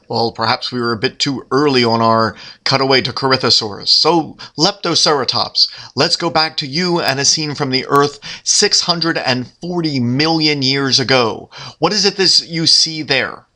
Well, perhaps we were a bit too early on our cutaway to Corythosaurus. So, Leptoceratops, let's go back to you and a scene from the Earth 640 million years ago. What is it this you see there?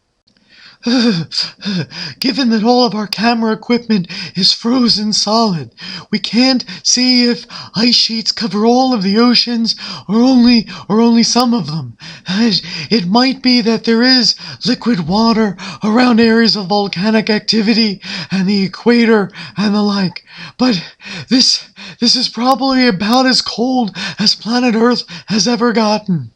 Given that all of our camera equipment is frozen solid, we can't see if ice sheets cover all of the oceans or only some of them. It might be that there is liquid water around areas of volcanic activity and the equator and the like. But this is probably about as cold as planet Earth has ever gotten.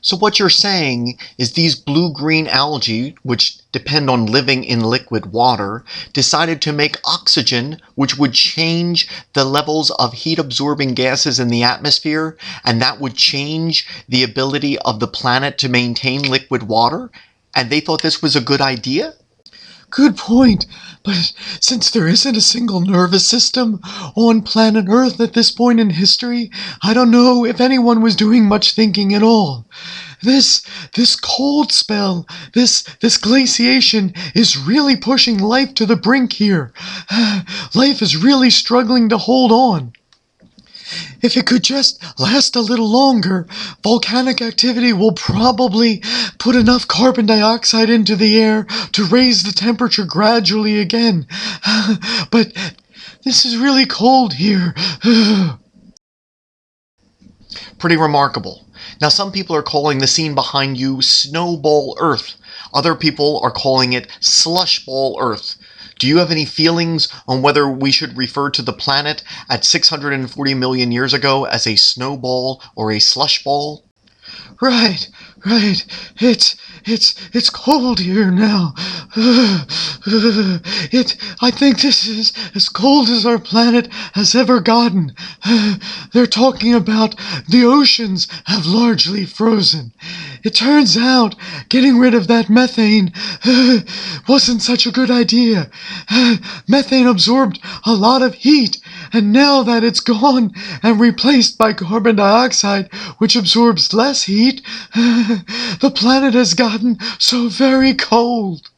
So what you're saying is these blue-green algae, which depend on living in liquid water, decided to make oxygen, which would change the levels of heat-absorbing gases in the atmosphere, and that would change the ability of the planet to maintain liquid water? And they thought this was a good idea? Good point, but since there isn't a single nervous system on planet Earth at this point in history, I don't know if anyone was doing much thinking at all. This cold spell, this glaciation is really pushing life to the brink here. Life is really struggling to hold on. If it could just last a little longer, volcanic activity will probably put enough carbon dioxide into the air to raise the temperature gradually again. But this is really cold here. Pretty remarkable. Now, some people are calling the scene behind you Snowball Earth. Other people are calling it Slush Ball Earth. Do you have any feelings on whether we should refer to the planet at 640 million years ago as a snowball or a slush ball? Right. It's cold here now. I think this is as cold as our planet has ever gotten. They're talking about the oceans have largely frozen. It turns out getting rid of that methane wasn't such a good idea. Methane absorbed a lot of heat, and now that it's gone and replaced by carbon dioxide, which absorbs less heat, the planet has gotten so very cold.